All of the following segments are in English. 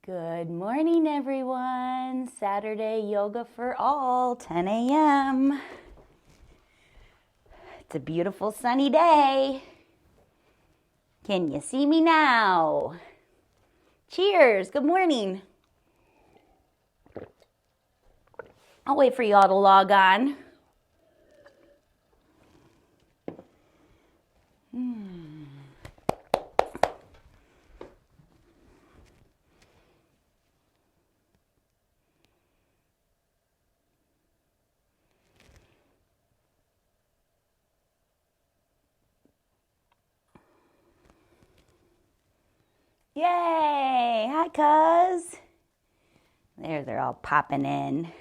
Good morning, everyone. Saturday Yoga for All, 10 a.m. It's a beautiful sunny day. Can you see me now? Cheers. Good morning. I'll wait for you all to log on. Yay! Hi, cuz. There, they're all popping in.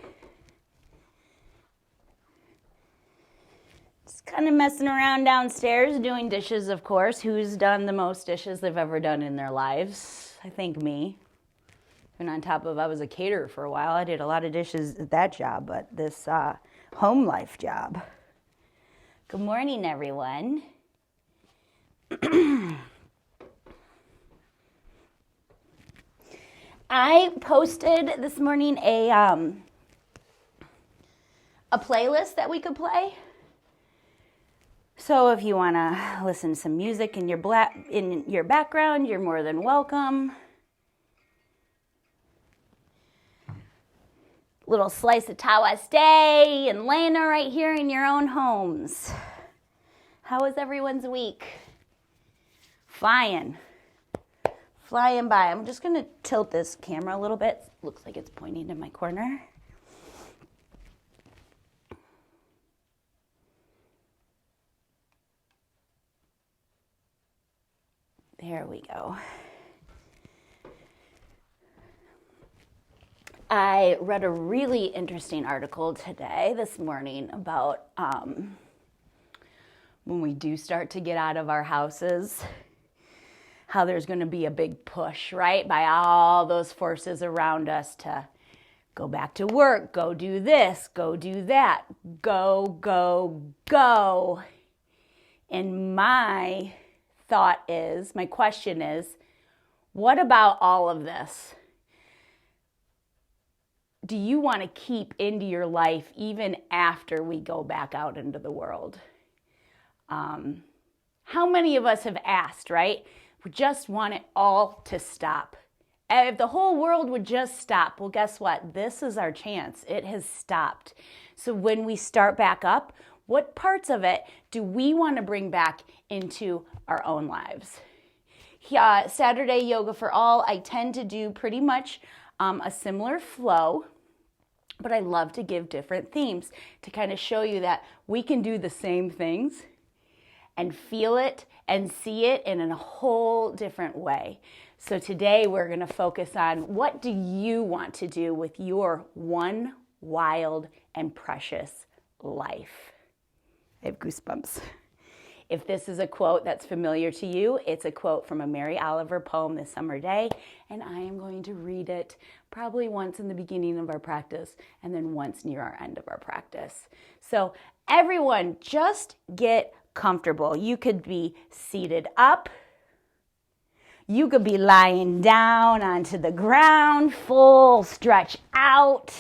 Just kind of messing around downstairs, doing dishes, of course. Who's done the most dishes they've ever done in their lives? I think me. And on top of, I was a caterer for a while. I did a lot of dishes at that job, but this home life job. Good morning, everyone. I posted this morning a playlist that we could play. So if you want to listen to some music in your background, you're more than welcome. Little slice of Tawas Day and Lena right here in your own homes. How was everyone's week? Flying by. I'm just going to tilt this camera a little bit. Looks like it's pointing to my corner. There we go. I read a really interesting article this morning, about when we do start to get out of our houses, how there's going to be a big push, right, by all those forces around us to go back to work, go do this, go do that, go, go, go. And my question is, what about all of this do you want to keep into your life even after we go back out into the world? How many of us have asked, right? We just want it all to stop. If the whole world would just stop, well, guess what? This is our chance. It has stopped. So when we start back up, what parts of it do we want to bring back into our own lives? Saturday Yoga for All, I tend to do pretty much a similar flow, but I love to give different themes to kind of show you that we can do the same things and feel it and see it in a whole different way. So today we're going to focus on, what do you want to do with your one wild and precious life? I have goosebumps. If this is a quote that's familiar to you, it's a quote from a Mary Oliver poem, This Summer Day, and I am going to read it probably once in the beginning of our practice and then once near our end of our practice. So everyone, just get comfortable. You could be seated up. You could be lying down onto the ground, full stretch out.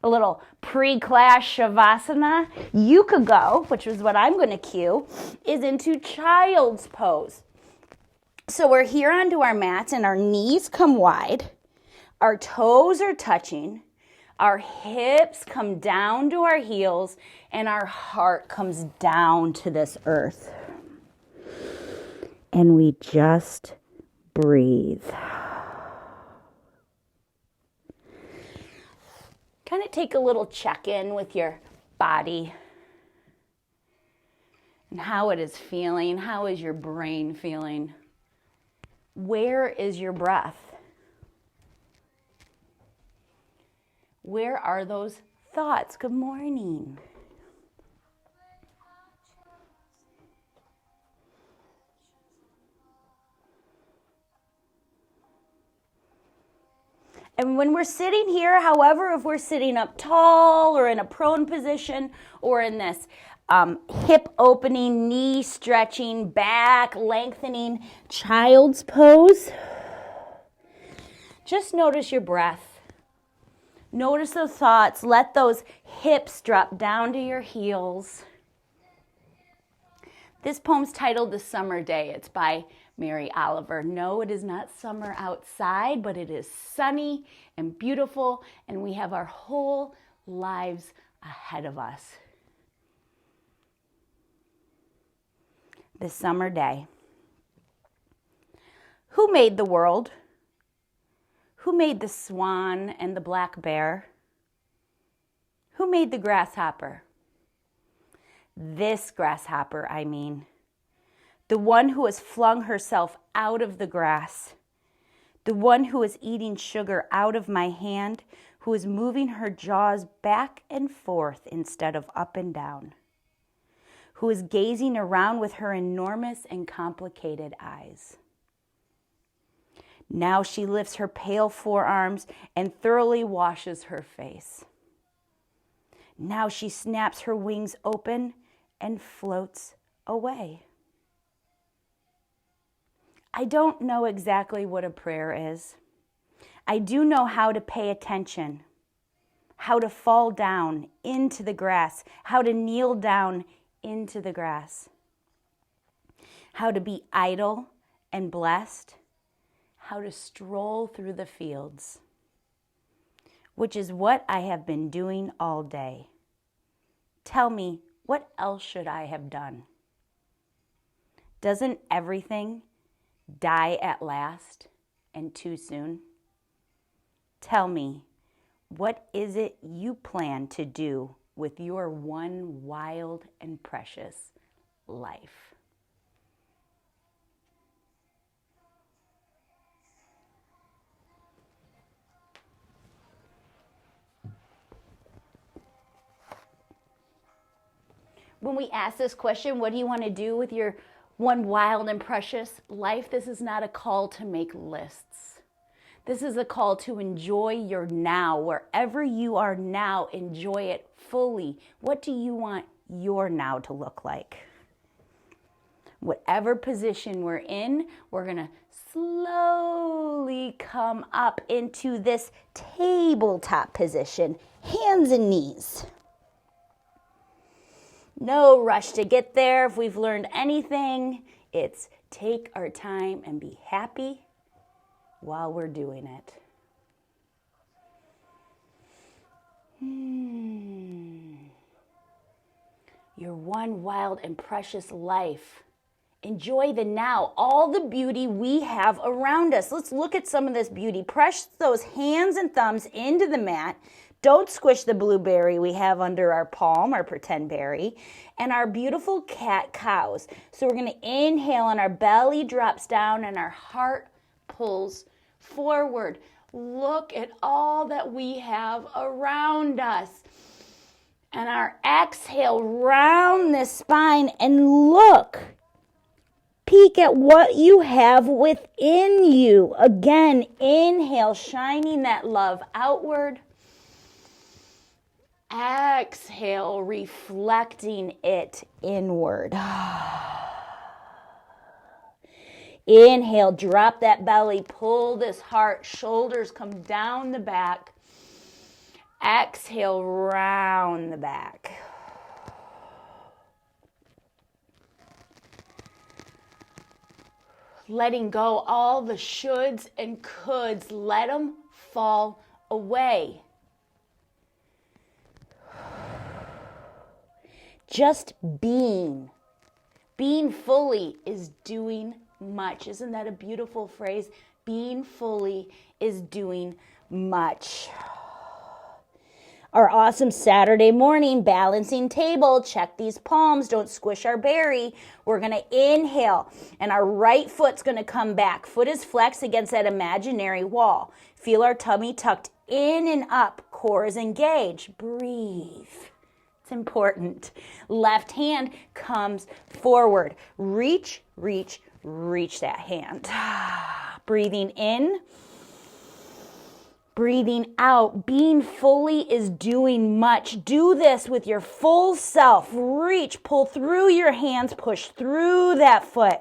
A little pre-class shavasana. You could go, which is what I'm going to cue, is into child's pose. So we're here onto our mats and our knees come wide. Our toes are touching. Our hips come down to our heels and our heart comes down to this earth. And we just breathe. Kind of take a little check-in with your body and how it is feeling. How is your brain feeling? Where is your breath? Where are those thoughts? Good morning. And when we're sitting here, however, if we're sitting up tall or in a prone position or in this hip opening, knee stretching, back lengthening child's pose, Just notice your breath. Notice those thoughts. Let those hips drop down to your heels. This poem's titled The Summer Day. It's by Mary Oliver. No, it is not summer outside, but it is sunny and beautiful, and we have our whole lives ahead of us. This summer day. Who made the world? Who made the swan and the black bear? Who made the grasshopper? This grasshopper, I mean. The one who has flung herself out of the grass. The one who is eating sugar out of my hand, who is moving her jaws back and forth instead of up and down. Who is gazing around with her enormous and complicated eyes. Now she lifts her pale forearms and thoroughly washes her face. Now she snaps her wings open and floats away. I don't know exactly what a prayer is. I do know how to pay attention, how to fall down into the grass, how to kneel down into the grass, how to be idle and blessed, how to stroll through the fields, which is what I have been doing all day. Tell me, what else should I have done? Doesn't everything die at last and too soon? Tell me, what is it you plan to do with your one wild and precious life? When we ask this question, what do you want to do with your one wild and precious life? This is not a call to make lists. This is a call to enjoy your now. Wherever you are now, enjoy it fully. What do you want your now to look like? Whatever position we're in, we're going to slowly come up into this tabletop position, hands and knees. No rush to get there. If we've learned anything, it's take our time and be happy while we're doing it. Your one wild and precious life. Enjoy the now, all the beauty we have around us. Let's look at some of this beauty. Press those hands and thumbs into the mat. Don't squish the blueberry we have under our palm, our pretend berry, and our beautiful cat cows. So we're going to inhale and our belly drops down and our heart pulls forward. Look at all that we have around us. And our exhale, round the spine and look. Peek at what you have within you. Again, inhale, shining that love outward. Exhale, reflecting it inward. Inhale, drop that belly, pull this heart, shoulders come down the back. Exhale, round the back. Letting go all the shoulds and coulds, let them fall away. Just being. Being fully is doing much. Isn't that a beautiful phrase? Being fully is doing much. Our awesome Saturday morning balancing table. Check these palms. Don't squish our berry. We're going to inhale, and our right foot's going to come back. Foot is flexed against that imaginary wall. Feel our tummy tucked in and up. Core is engaged. Breathe. It's important. Left hand comes forward. Reach, reach, reach that hand. Breathing in. Breathing out. Being fully is doing much. Do this with your full self. Reach, pull through your hands, push through that foot.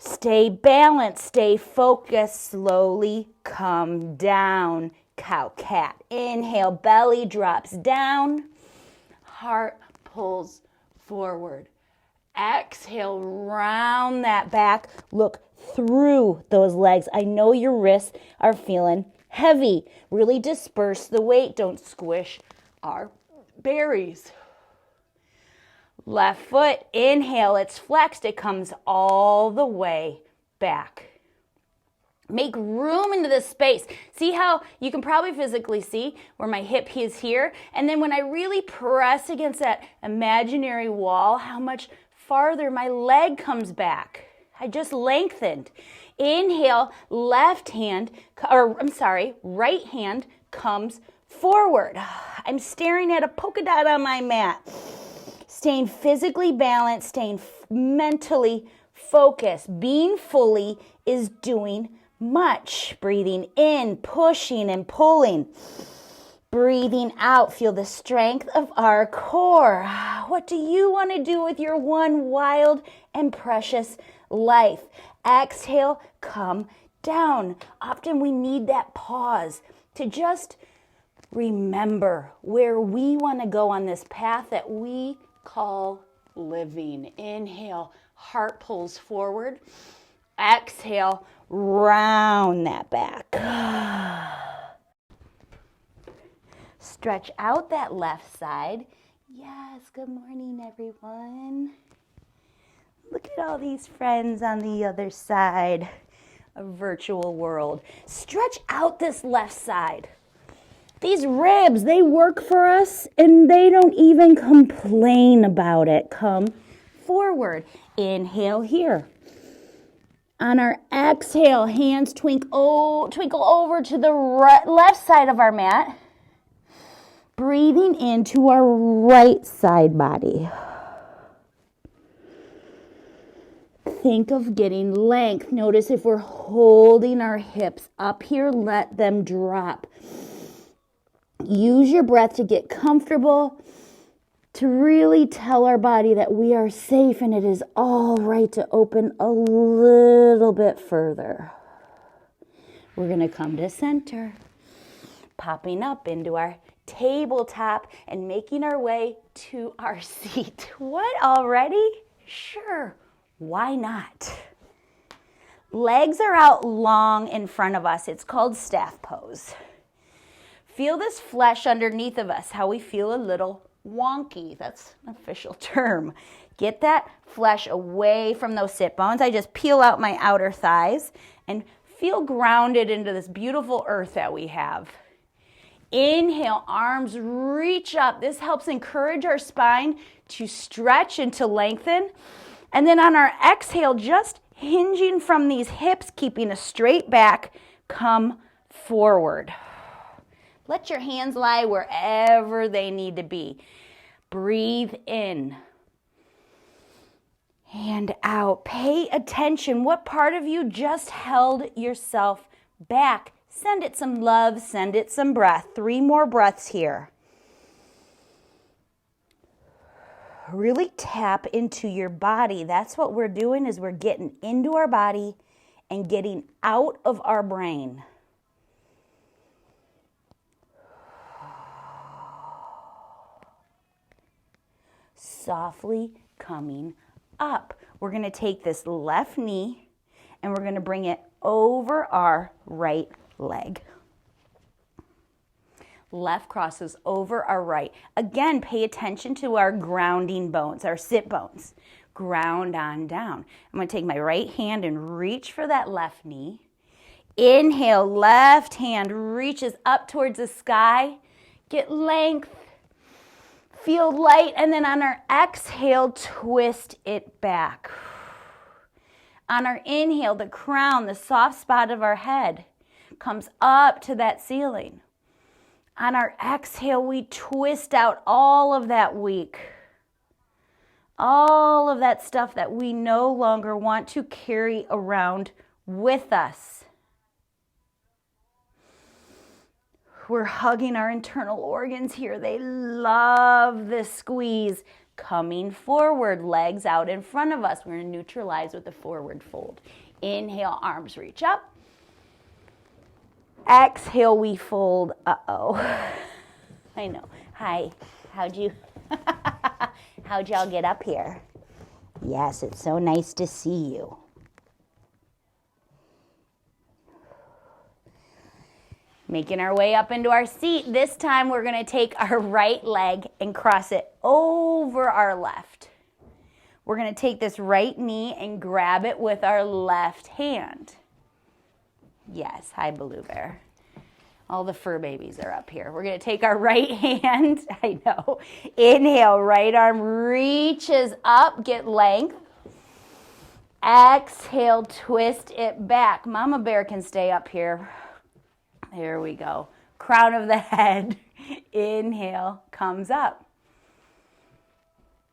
Stay balanced, stay focused, slowly come down. Cow cat. Inhale, belly drops down. Heart pulls forward. Exhale, round that back. Look through those legs. I know your wrists are feeling heavy. Really disperse the weight. Don't squish our berries. Left foot, inhale, it's flexed. It comes all the way back. Make room into this space. See how you can probably physically see where my hip is here. And then when I really press against that imaginary wall, how much farther my leg comes back. I just lengthened. Inhale, right hand comes forward. I'm staring at a polka dot on my mat. Staying physically balanced, staying mentally focused. Being fully is doing much. Breathing in, pushing and pulling. Breathing out, feel the strength of our core. What do you want to do with your one wild and precious life? Exhale, come down. Often we need that pause to just remember where we want to go on this path that we call living. Inhale, heart pulls forward. Exhale, round that back. Stretch out that left side. Yes, good morning, everyone. Look at all these friends on the other side of virtual world. Stretch out this left side. These ribs, they work for us and they don't even complain about it. Come forward. Inhale here. On our exhale, hands twinkle over to the left side of our mat. Breathing into our right side body. Think of getting length. Notice if we're holding our hips up here, let them drop. Use your breath to get comfortable, to really tell our body that we are safe and it is all right to open a little bit further. We're going to come to center, popping up into our tabletop and making our way to our seat. What, already? Sure, why not? Legs are out long in front of us. It's called staff pose. Feel this flesh underneath of us, how we feel a little wonky. That's an official term. Get that flesh away from those sit bones. I just peel out my outer thighs and feel grounded into this beautiful earth that we have. Inhale, arms reach up. This helps encourage our spine to stretch and to lengthen. And then on our exhale, just hinging from these hips, keeping a straight back, come forward. Let your hands lie wherever they need to be. Breathe in and out. Pay attention. What part of you just held yourself back? Send it some love. Send it some breath. 3 more breaths here. Really tap into your body. That's what we're doing, is we're getting into our body and getting out of our brain. Softly coming up. We're going to take this left knee and we're going to bring it over our right leg. Left crosses over our right. Again, pay attention to our grounding bones, our sit bones. Ground on down. I'm going to take my right hand and reach for that left knee. Inhale, left hand reaches up towards the sky. Get length. Feel light, and then on our exhale, twist it back. On our inhale, the crown, the soft spot of our head, comes up to that ceiling. On our exhale, we twist out all of that weak, all of that stuff that we no longer want to carry around with us. We're hugging our internal organs here. They love this squeeze. coming forward, legs out in front of us. We're going to neutralize with the forward fold. Inhale, arms reach up. Exhale, we fold. Uh-oh. I know. Hi. How'd y'all get up here? Yes, it's so nice to see you. Making our way up into our seat. This time we're going to take our right leg and cross it over our left. We're going to take this right knee and grab it with our left hand. Yes, hi Baloo Bear. All the fur babies are up here. We're going to take our right hand. I know. Inhale, right arm reaches up, get length. Exhale, twist it back. Mama Bear can stay up here. There we go. Crown of the head. Inhale, comes up.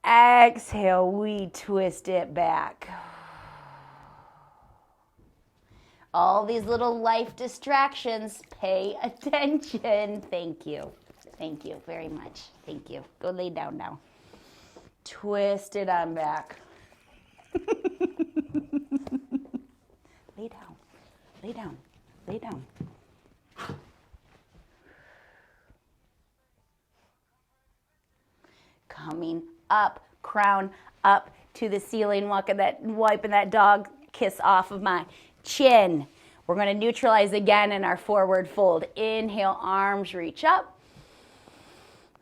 Exhale, we twist it back. All these little life distractions, pay attention. Thank you. Thank you very much. Thank you. Go lay down now. Twist it on back. Lay down. Lay down. Lay down. Coming up, crown up to the ceiling, wiping that dog kiss off of my chin. We're going to neutralize again in our forward fold. Inhale, arms reach up.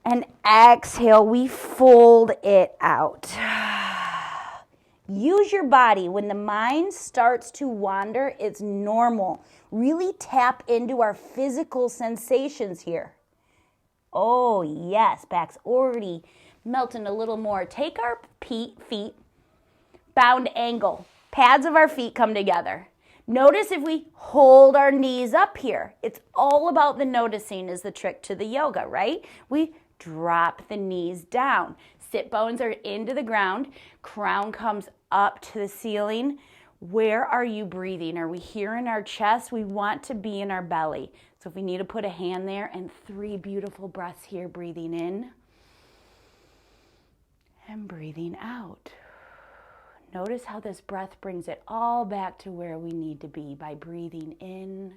And exhale, we fold it out. Use your body. When the mind starts to wander, it's normal. Really tap into our physical sensations here. Oh, yes, back's already melting a little more. Take our feet, bound angle. Pads of our feet come together. Notice if we hold our knees up here. It's all about the noticing is the trick to the yoga, right? We drop the knees down. Sit bones are into the ground. Crown comes up to the ceiling. Where are you breathing? Are we here in our chest? We want to be in our belly. So if we need to put a hand there, and 3 beautiful breaths here, breathing in and breathing out. Notice how this breath brings it all back to where we need to be by breathing in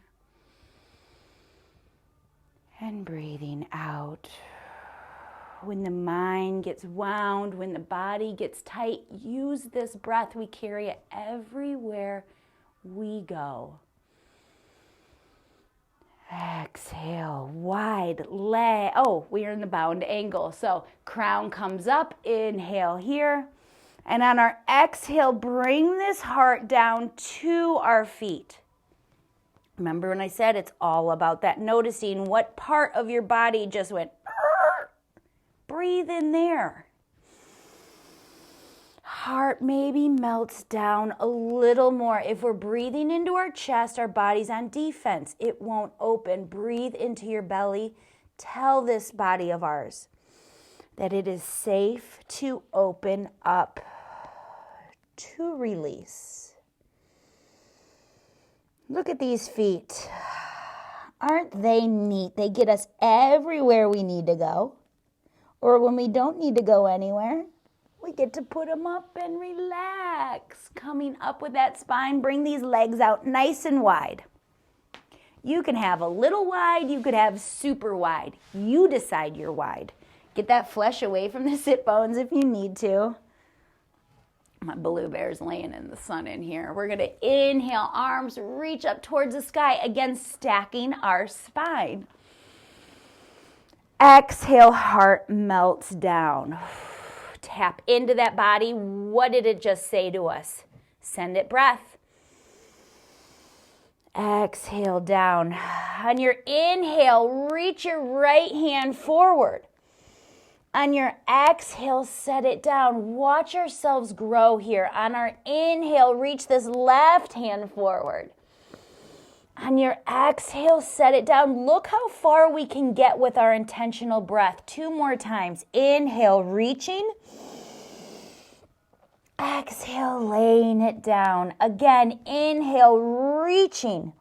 and breathing out. When the mind gets wound, when the body gets tight, use this breath. We carry it everywhere we go. Exhale, wide leg. Oh, we are in the bound angle. So crown comes up, inhale here. And on our exhale, bring this heart down to our feet. Remember when I said it's all about that noticing what part of your body just went, breathe in there. Heart maybe melts down a little more. If we're breathing into our chest, our body's on defense. It won't open. Breathe into your belly. Tell this body of ours that it is safe to open up, to release. Look at these feet. Aren't they neat? They get us everywhere we need to go. Or when we don't need to go anywhere, we get to put them up and relax. Coming up with that spine, bring these legs out nice and wide. You can have a little wide, you could have super wide. You decide you're wide. Get that flesh away from the sit bones if you need to. My Baloo Bear's laying in the sun in here. We're going to inhale, arms reach up towards the sky. Again, stacking our spine. Exhale, heart melts down. Tap into that body. What did it just say to us? Send it breath. Exhale down. On your inhale, reach your right hand forward. On your exhale, set it down. Watch ourselves grow here. On our inhale, reach this left hand forward. On your exhale, set it down. Look how far we can get with our intentional breath. 2 more times. Inhale, reaching. Exhale, laying it down. Again, inhale, reaching.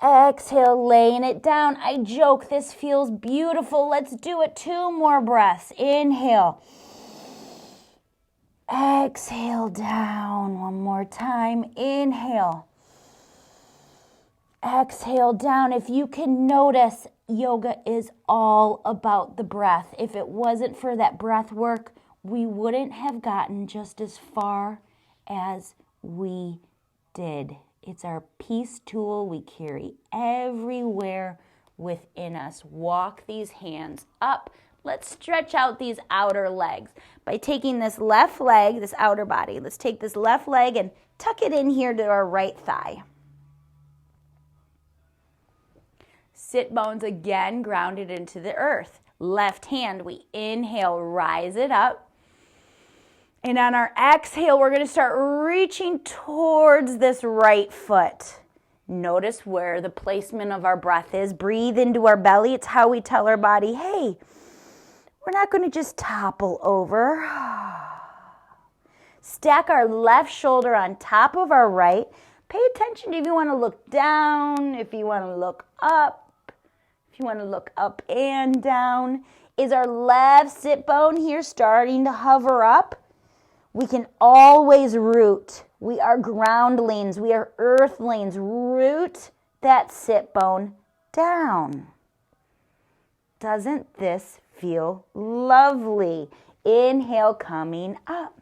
Exhale, laying it down. I joke, this feels beautiful. Let's do it. 2 more breaths. Inhale. Exhale down. 1 more time. Inhale. Exhale down. If you can notice, yoga is all about the breath. If it wasn't for that breath work, we wouldn't have gotten just as far as we did. It's our peace tool we carry everywhere within us. Walk these hands up. Let's stretch out these outer legs by taking this left leg, this outer body. Let's take this left leg and tuck it in here to our right thigh. Sit bones again grounded into the earth. Left hand, we inhale, rise it up. And on our exhale, we're going to start reaching towards this right foot. Notice where the placement of our breath is. Breathe into our belly. It's how we tell our body, hey, we're not going to just topple over. Stack our left shoulder on top of our right. Pay attention if you want to look down, if you want to look up. You want to look up and down. Is our left sit bone here starting to hover up? We can always root. We are groundlings. We are earthlings. Root that sit bone down. Doesn't this feel lovely? Inhale, coming up.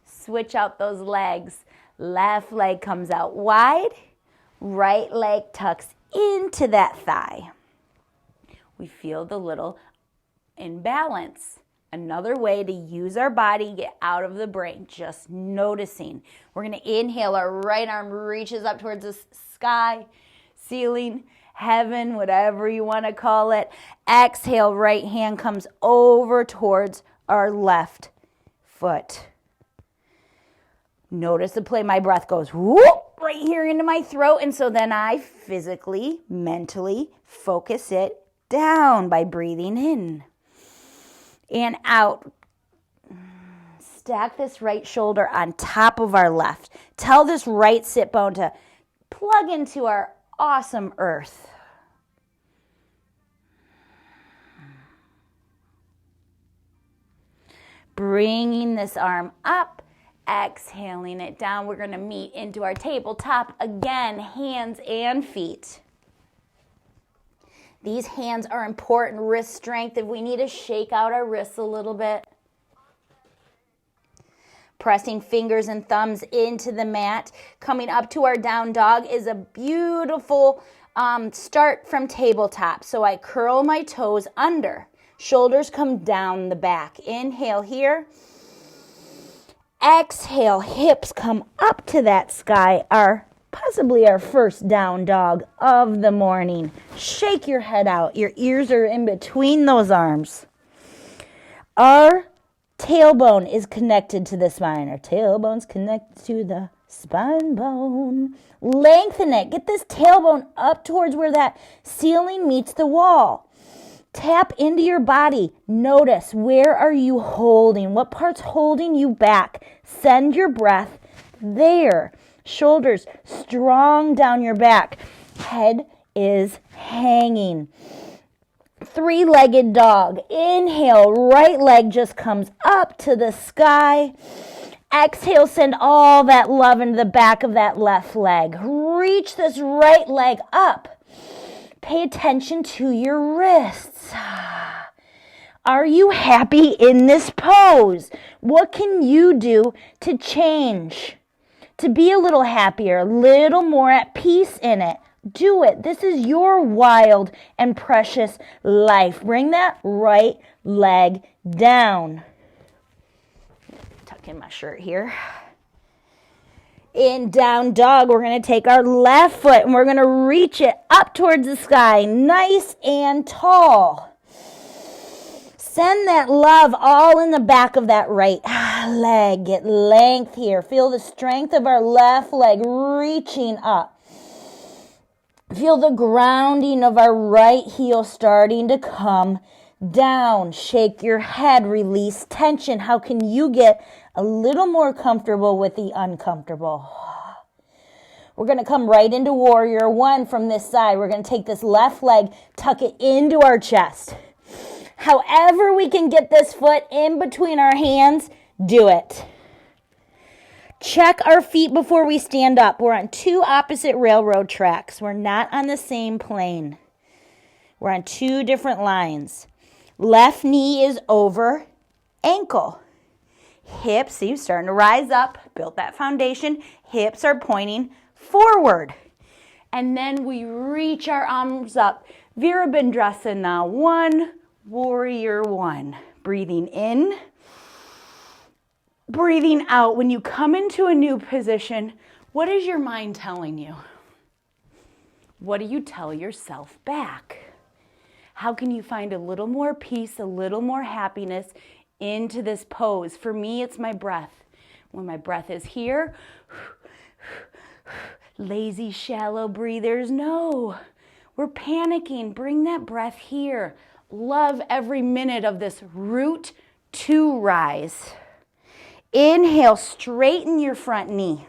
Switch out those legs. Left leg comes out wide. Right leg tucks into that thigh. We feel the little imbalance. Another way to use our body, get out of the brain, just noticing. We're going to inhale, our right arm reaches up towards the sky, ceiling, heaven, whatever you want to call it. Exhale, right hand comes over towards our left foot. Notice the play. My breath goes whoop right here into my throat, and so then I physically, mentally focus it down by breathing in and out. Stack this right shoulder on top of our left. Tell this right sit bone to plug into our awesome earth. Bringing this arm up, exhaling it down. We're going to meet into our tabletop again, hands and feet. These hands are important, wrist strength, if we need to shake out our wrists a little bit. Pressing fingers and thumbs into the mat. Coming up to our down dog is a beautiful start from tabletop. So I curl my toes under. Shoulders come down the back. Inhale here. Exhale, hips come up to that sky. Possibly our first down dog of the morning. Shake your head out. Your ears are in between those arms. Our tailbone is connected to the spine. Our tailbone's connected to the spine bone. Lengthen it. Get this tailbone up towards where that ceiling meets the wall. Tap into your body. Notice, where are you holding? What part's holding you back? Send your breath there. Shoulders strong down your back. Head is hanging. 3-legged dog. Inhale, right leg just comes up to the sky. Exhale, send all that love into the back of that left leg. Reach this right leg up. Pay attention to your wrists. Are you happy in this pose? What can you do to change? To be a little happier, a little more at peace in it. Do it. This is your wild and precious life. Bring that right leg down. Tuck in my shirt here. In down dog, we're going to take our left foot and we're going to reach it up towards the sky, nice and tall. Send that love all in the back of that right leg. Get length here. Feel the strength of our left leg reaching up. Feel the grounding of our right heel starting to come down. Shake your head. Release tension. How can you get a little more comfortable with the uncomfortable? We're going to come right into warrior one from this side. We're going to take this left leg, tuck it into our chest. However we can get this foot in between our hands, do it. Check our feet before we stand up. We're on two opposite railroad tracks. We're not on the same plane. We're on two different lines. Left knee is over ankle. Hips, see, starting to rise up, built that foundation. Hips are pointing forward. And then we reach our arms up. Virabhadrasana 1, warrior 1. Breathing in, breathing out. When you come into a new position, what is your mind telling you? What do you tell yourself back? How can you find a little more peace, a little more happiness into this pose? For me, it's my breath. When my breath is here, lazy, shallow breathers, no. We're panicking. Bring that breath here. Love every minute of this root to rise. Inhale, straighten your front knee.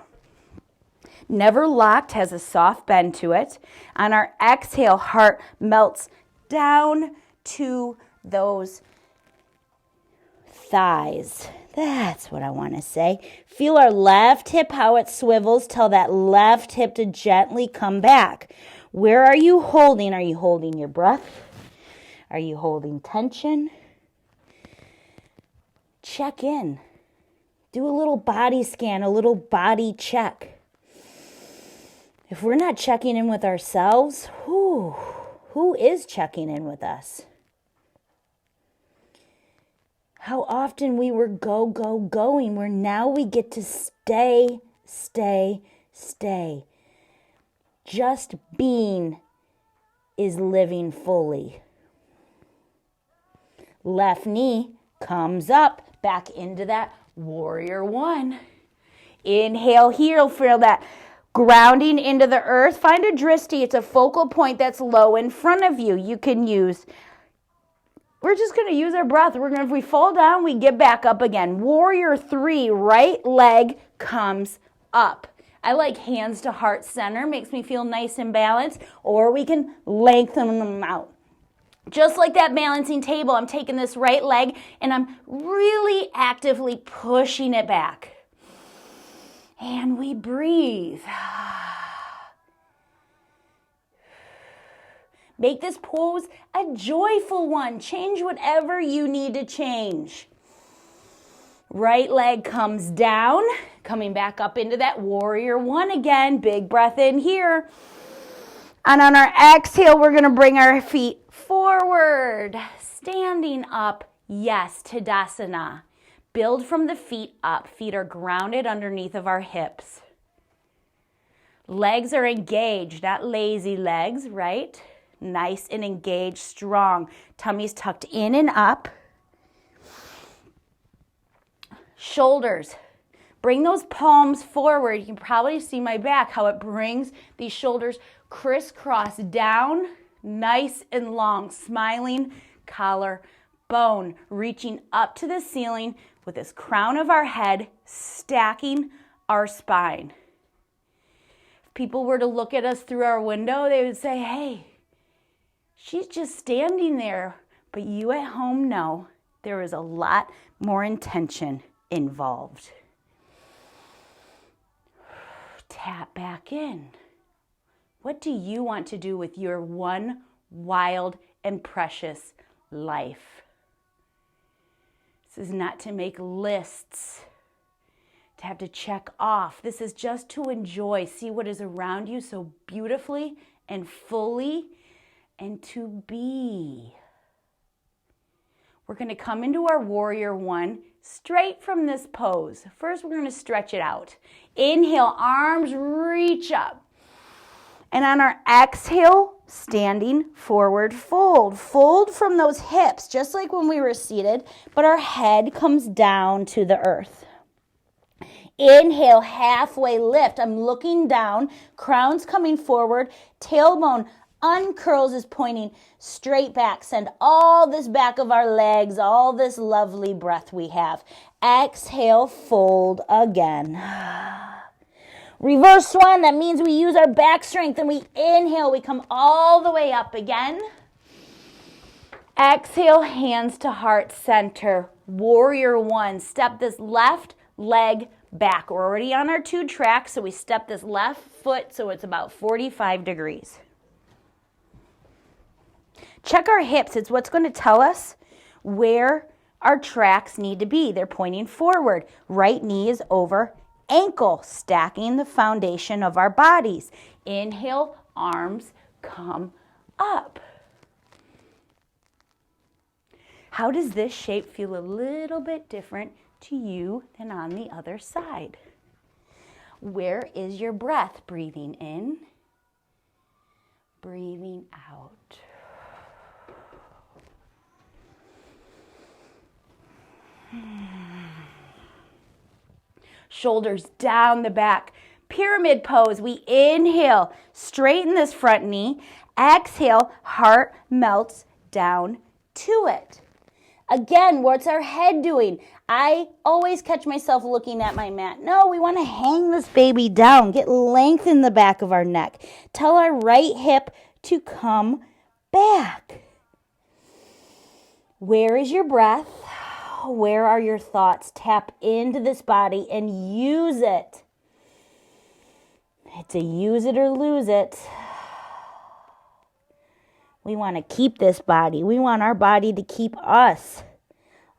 Never locked, has a soft bend to it. On our exhale, heart melts down to those thighs. That's what I want to say. Feel our left hip, how it swivels. Tell that left hip to gently come back. Where are you holding? Are you holding your breath? Are you holding tension? Check in. Do a little body scan, a little body check. If we're not checking in with ourselves, who is checking in with us? How often we were going, where now we get to stay. Just being is living fully. Left knee comes up, back into that warrior 1. Inhale here, feel that grounding into the earth. Find a drishti. It's a focal point that's low in front of you. You can use, we're just going to use our breath. If we fall down, we get back up again. Warrior 3, right leg comes up. I like hands to heart center. Makes me feel nice and balanced. Or we can lengthen them out. Just like that balancing table, I'm taking this right leg and I'm really actively pushing it back. And we breathe. Make this pose a joyful one. Change whatever you need to change. Right leg comes down, coming back up into that warrior 1 again. Big breath in here. And on our exhale, we're going to bring our feet forward. Standing up, yes, Tadasana. Build from the feet up. Feet are grounded underneath of our hips. Legs are engaged, not lazy legs, right? Nice and engaged, strong. Tummy's tucked in and up. Shoulders. Bring those palms forward. You can probably see my back, how it brings these shoulders crisscross down, nice and long, smiling collar bone, reaching up to the ceiling with this crown of our head, stacking our spine. If people were to look at us through our window, they would say, hey, she's just standing there. But you at home know there is a lot more intention involved. Tap back in. What do you want to do with your one wild and precious life? This is not to make lists, to have to check off. This is just to enjoy, see what is around you so beautifully and fully, and to be. We're going to come into our warrior 1 straight from this pose. First, we're going to stretch it out. Inhale, arms reach up. And on our exhale, standing forward fold. Fold from those hips, just like when we were seated, but our head comes down to the earth. Inhale, halfway lift. I'm looking down, crown's coming forward, tailbone uncurls is pointing straight back. Send all this back of our legs, all this lovely breath we have. Exhale, fold again. Reverse swan, that means we use our back strength and we inhale, we come all the way up again. Exhale, hands to heart center. Warrior one, step this left leg back. We're already on our 2 tracks, so we step this left foot so it's about 45 degrees. Check our hips. It's what's going to tell us where our tracks need to be. They're pointing forward. Right knee is over ankle, stacking the foundation of our bodies. Inhale, arms come up. How does this shape feel a little bit different to you than on the other side? Where is your breath? Breathing in, breathing out. Shoulders down the back. Pyramid pose. We inhale, straighten this front knee. Exhale, heart melts down to it. Again, what's our head doing? I always catch myself looking at my mat. No, we want to hang this baby down. Get length in the back of our neck. Tell our right hip to come back. Where is your breath? Where are your thoughts? Tap into this body and use it. It's a use it or lose it. We want to keep this body. We want our body to keep us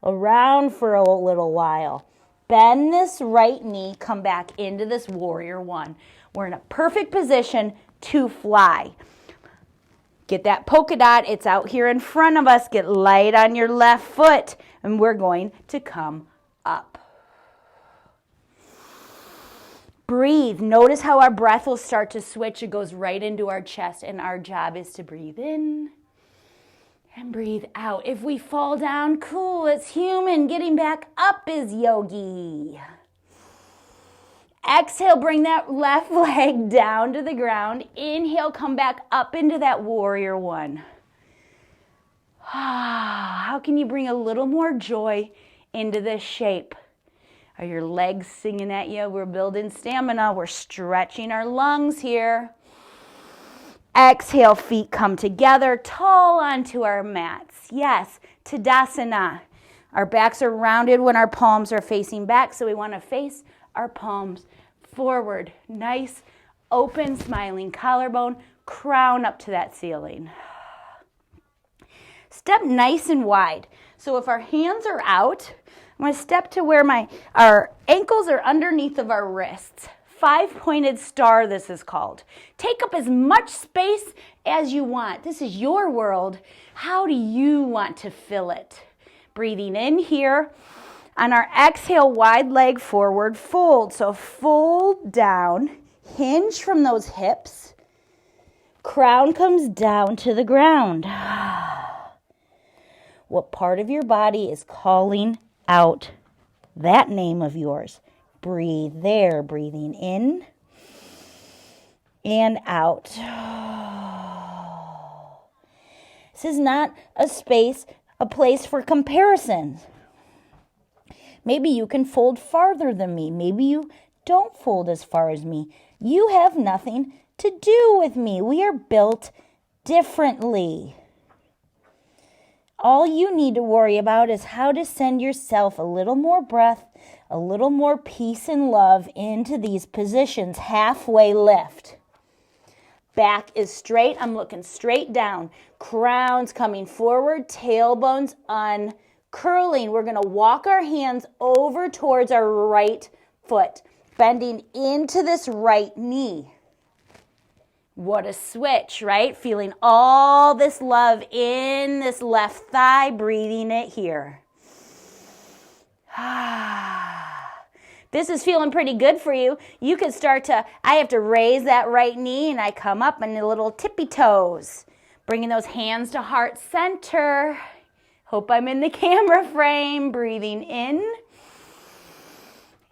around for a little while. Bend this right knee, come back into this warrior one. We're in a perfect position to fly. Get that polka dot. It's out here in front of us. Get light on your left foot. And we're going to come up. Breathe. Notice how our breath will start to switch. It goes right into our chest. And our job is to breathe in and breathe out. If we fall down, cool. It's human. Getting back up is yogi. Exhale, bring that left leg down to the ground. Inhale, come back up into that warrior one. How can you bring a little more joy into this shape? Are your legs singing at you? We're building stamina. We're stretching our lungs here. Exhale, feet come together, tall onto our mats. Yes, Tadasana. Our backs are rounded when our palms are facing back, so we want to face our palms forward. Nice, open, smiling collarbone, crown up to that ceiling. Step nice and wide. So if our hands are out, I'm going to step to where our ankles are underneath of our wrists. 5-pointed star, this is called. Take up as much space as you want. This is your world. How do you want to fill it? Breathing in here. On our exhale, wide leg forward, fold. So fold down, hinge from those hips. Crown comes down to the ground. What part of your body is calling out that name of yours? Breathe there, breathing in and out. This is not a place for comparisons. Maybe you can fold farther than me. Maybe you don't fold as far as me. You have nothing to do with me. We are built differently. All you need to worry about is how to send yourself a little more breath, a little more peace and love into these positions. Halfway lift. Back is straight. I'm looking straight down. Crowns coming forward, tailbones uncurling. We're going to walk our hands over towards our right foot, bending into this right knee. What a switch, right? Feeling all this love in this left thigh, breathing it here. This is feeling pretty good for you. You can start I have to raise that right knee and I come up on the little tippy toes. Bringing those hands to heart center. Hope I'm in the camera frame. Breathing in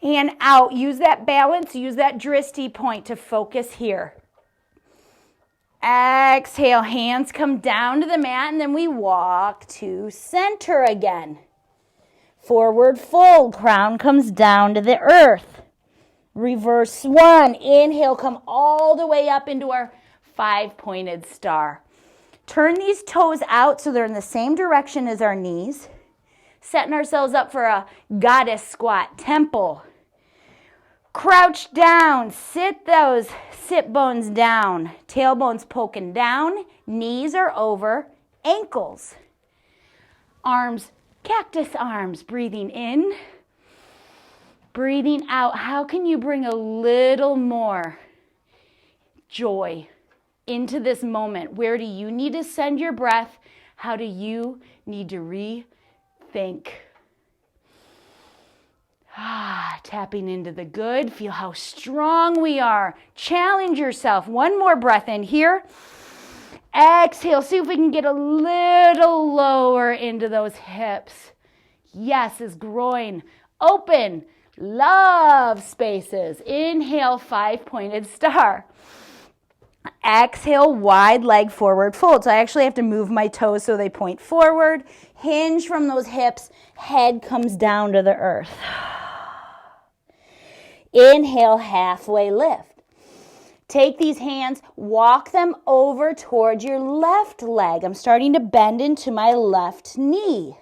and out. Use that balance, use that drishti point to focus here. Exhale, hands come down to the mat, and then we walk to center again. Forward fold, crown comes down to the earth. Reverse swan. Inhale, come all the way up into our 5-pointed star. Turn these toes out so they're in the same direction as our knees. Setting ourselves up for a goddess squat, temple. Crouch down, sit those sit bones down, tailbones poking down, knees are over, ankles. Arms, cactus arms, breathing in, breathing out. How can you bring a little more joy into this moment? Where do you need to send your breath? How do you need to rethink? Tapping into the good. Feel how strong we are. Challenge yourself. One more breath in here. Exhale. See if we can get a little lower into those hips. Yes, is groin open. Love spaces. Inhale, 5-pointed star. Exhale, wide leg forward fold. So I actually have to move my toes so they point forward. Hinge from those hips. Head comes down to the earth. Inhale, halfway lift. Take these hands, walk them over towards your left leg. I'm starting to bend into my left knee.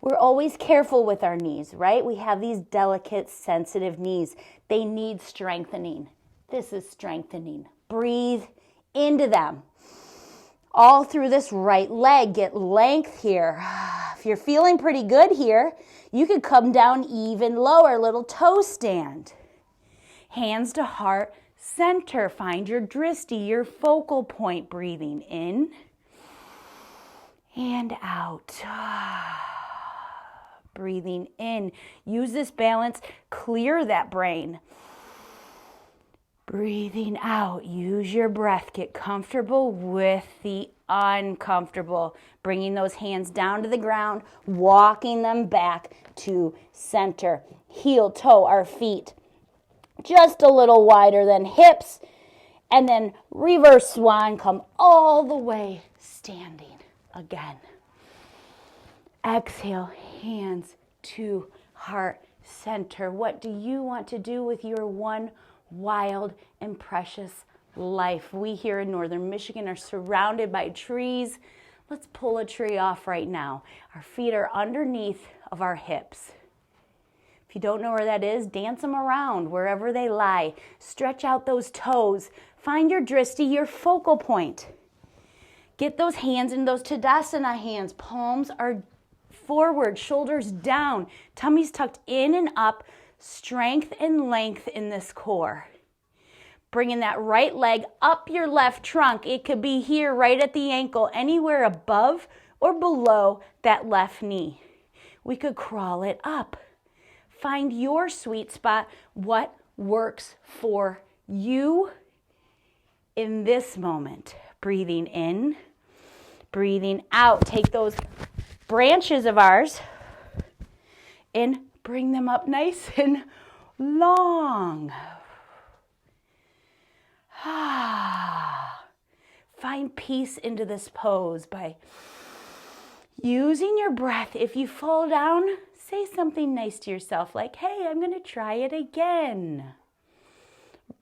We're always careful with our knees, right? We have these delicate, sensitive knees. They need strengthening. This is strengthening. Breathe into them. All through this right leg, get length here. If you're feeling pretty good here, you could come down even lower, little toe stand. Hands to heart center. Find your drishti, your focal point. Breathing in and out. Breathing in. Use this balance. Clear that brain. Breathing out. Use your breath. Get comfortable with the uncomfortable. Bringing those hands down to the ground, walking them back to center. Heel, toe, our feet just a little wider than hips. And then reverse swan, come all the way standing again. Exhale, hands to heart center. What do you want to do with your one wild and precious life? We here in northern Michigan are surrounded by trees. Let's pull a tree off right now. Our feet are underneath of our hips. If you don't know where that is, dance them around wherever they lie. Stretch out those toes. Find your drishti, your focal point. Get those hands in those Tadasana hands. Palms are forward, shoulders down. Tummy's tucked in and up. Strength and length in this core. Bringing that right leg up your left trunk. It could be here right at the ankle, anywhere above or below that left knee. We could crawl it up. Find your sweet spot, what works for you in this moment. Breathing in, breathing out. Take those branches of ours and bring them up nice and long. Find peace into this pose by using your breath. If you fall down, say something nice to yourself like, hey, I'm going to try it again.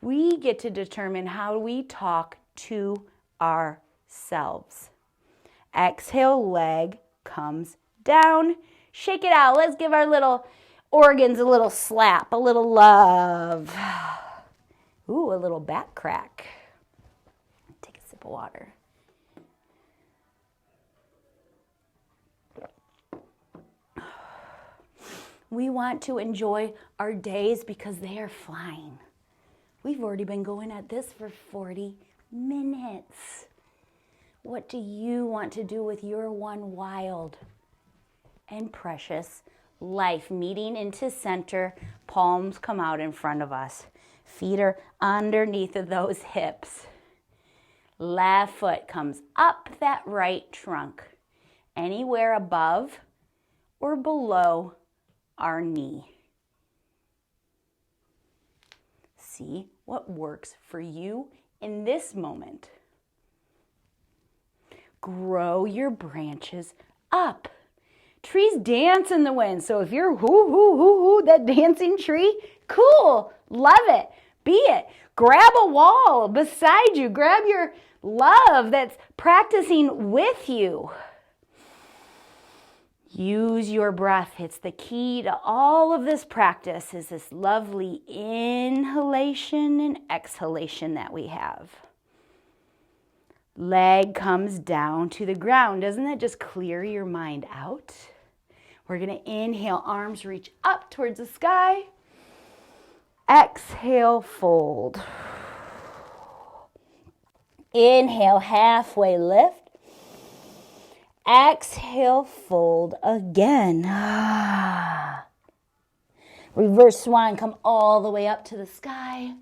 We get to determine how we talk to ourselves. Exhale, leg comes down. Shake it out. Let's give our little organs a little slap, a little love. Ooh, a little back crack. Take a sip of water. We want to enjoy our days because they are flying. We've already been going at this for 40 minutes. What do you want to do with your one wild and precious life? Meeting into center, palms come out in front of us. Feet are underneath of those hips. Left foot comes up that right trunk, anywhere above or below our knee. See what works for you in this moment. Grow your branches up. Trees dance in the wind. So if you're that dancing tree, cool, love it, be it. Grab a wall beside you. Grab your love that's practicing with you. Use your breath. It's the key to all of this practice, is this lovely inhalation and exhalation that we have. Leg comes down to the ground. Doesn't that just clear your mind out? We're going to inhale, arms reach up towards the sky. Exhale, fold. Inhale, halfway lift. Exhale, fold again. Reverse swan, come all the way up to the sky.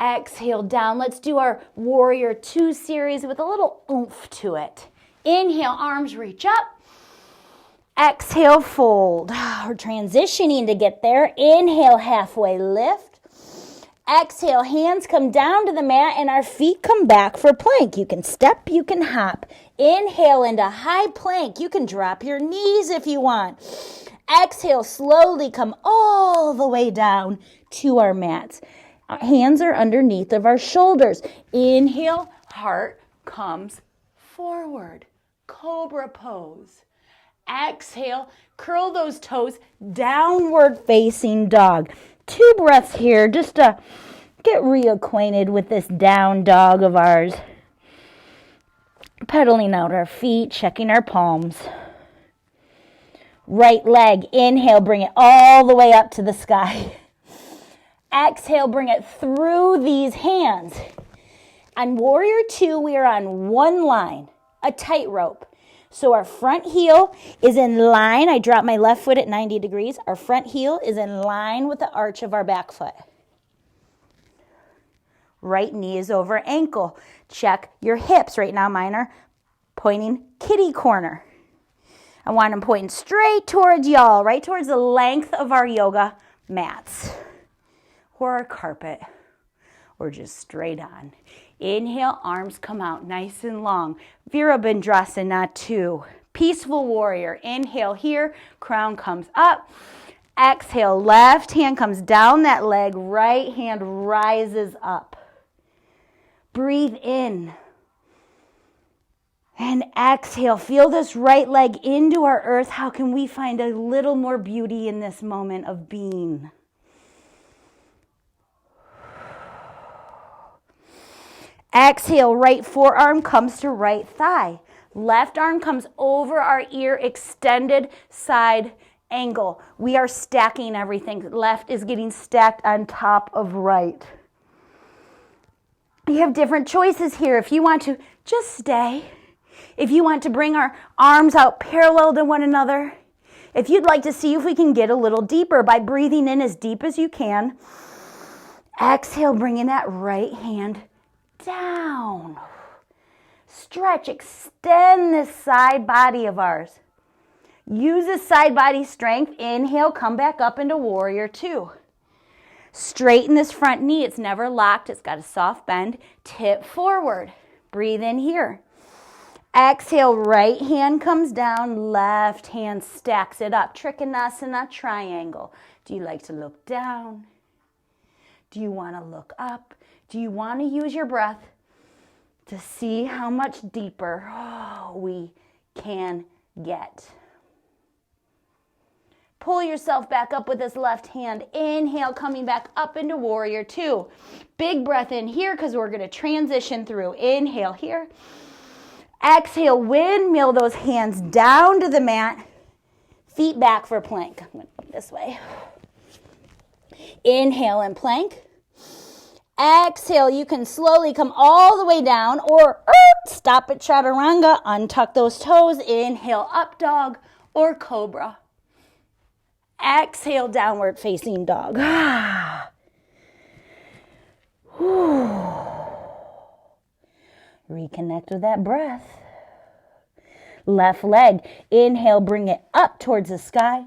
Exhale, down. Let's do our warrior 2 series with a little oomph to it. Inhale, arms reach up. Exhale, fold. We're transitioning to get there. Inhale, halfway lift. Exhale, hands come down to the mat and our feet come back for plank. You can step, you can hop. Inhale into high plank. You can drop your knees if you want. Exhale, slowly come all the way down to our mats. Our hands are underneath of our shoulders. Inhale, heart comes forward. Cobra pose. Exhale, curl those toes, downward facing dog. 2 breaths here just to get reacquainted with this down dog of ours. Pedaling out our feet, checking our palms. Right leg, inhale, bring it all the way up to the sky. Exhale, bring it through these hands. On warrior 2, we are on one line, a tightrope. So our front heel is in line. I drop my left foot at 90 degrees. Our front heel is in line with the arch of our back foot. Right knee is over ankle. Check your hips. Right now mine are pointing kitty corner. I want them pointing straight towards y'all, right towards the length of our yoga mats or our carpet, or just straight on. Inhale, arms come out nice and long. Virabhadrasana 2. Peaceful warrior. Inhale here, crown comes up. Exhale, left hand comes down that leg, right hand rises up. Breathe in. And exhale, feel this right leg into our earth. How can we find a little more beauty in this moment of being? Exhale, right forearm comes to right thigh. Left arm comes over our ear, extended side angle. We are stacking everything. Left is getting stacked on top of right. You have different choices here. If you want to just stay. If you want to bring our arms out parallel to one another. If you'd like to see if we can get a little deeper by breathing in as deep as you can. Exhale, bringing that right hand down. Stretch, extend this side body of ours. Use this side body strength. Inhale, come back up into warrior 2. Straighten this front knee. It's never locked. It's got a soft bend. Tip forward. Breathe in here. Exhale, right hand comes down. Left hand stacks it up. Trikonasana triangle. Do you like to look down? Do you want to look up? Do you want to use your breath to see how much deeper we can get? Pull yourself back up with this left hand. Inhale, coming back up into warrior 2. Big breath in here because we're going to transition through. Inhale here. Exhale, windmill those hands down to the mat. Feet back for plank. I'm going to go this way. Inhale and plank. Exhale, you can slowly come all the way down or stop at chaturanga, untuck those toes, inhale, up dog or cobra. Exhale, downward facing dog. Reconnect with that breath. Left leg, inhale, bring it up towards the sky.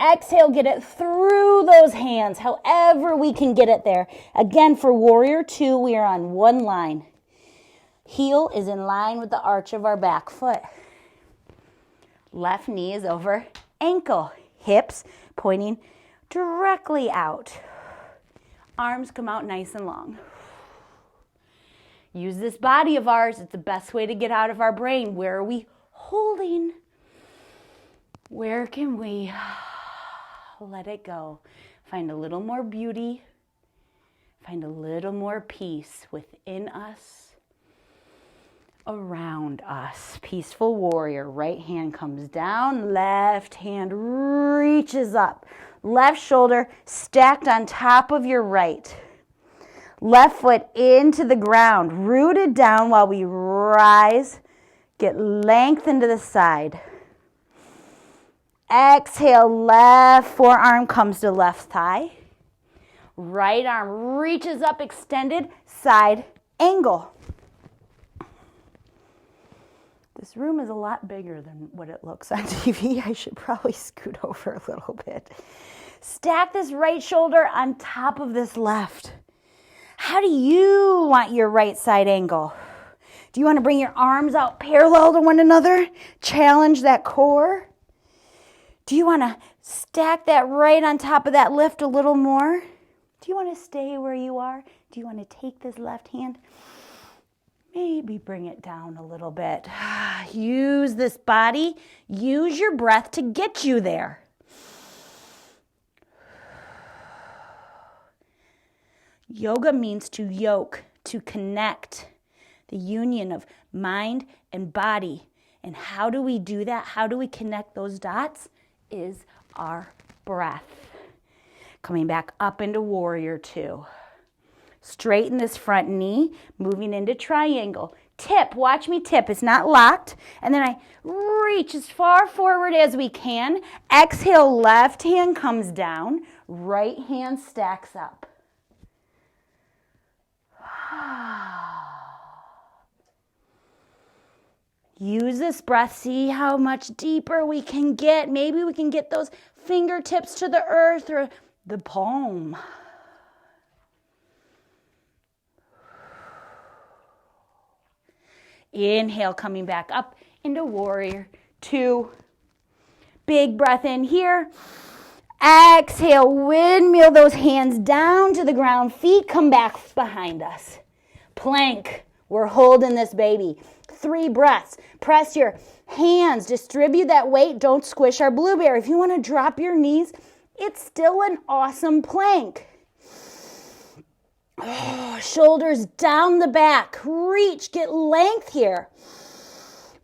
Exhale, get it through those hands, however we can get it there. Again, for warrior 2, we are on one line. Heel is in line with the arch of our back foot. Left knee is over ankle. Hips pointing directly out. Arms come out nice and long. Use this body of ours. It's the best way to get out of our brain. Where are we holding? Where can we let it go? Find a little more beauty. Find a little more peace within us, around us. Peaceful warrior. Right hand comes down. Left hand reaches up. Left shoulder stacked on top of your right. Left foot into the ground, rooted down while we rise. Get length into the side. Exhale, left forearm comes to left thigh. Right arm reaches up, extended, side angle. This room is a lot bigger than what it looks on TV. I should probably scoot over a little bit. Stack this right shoulder on top of this left. How do you want your right side angle? Do you want to bring your arms out parallel to one another? Challenge that core? Do you want to stack that right on top of that lift a little more? Do you want to stay where you are? Do you want to take this left hand? Maybe bring it down a little bit. Use this body. Use your breath to get you there. Yoga means to yoke, to connect, the union of mind and body. And how do we do that? How do we connect those dots? Is our breath. Coming back up into warrior two. Straighten this front knee, moving into triangle. Tip, watch me tip. It's not locked. And then I reach as far forward as we can. Exhale, left hand comes down. Right hand stacks up. Use this breath. See how much deeper we can get. Maybe we can get those fingertips to the earth or the palm. Inhale, coming back up into warrior two. Big breath in here. Exhale, windmill those hands down to the ground. Feet come back behind us. Plank. We're holding this baby. 3 breaths. Press your hands. Distribute that weight. Don't squish our blueberry. If you want to drop your knees, it's still an awesome plank. Oh, shoulders down the back. Reach. Get length here.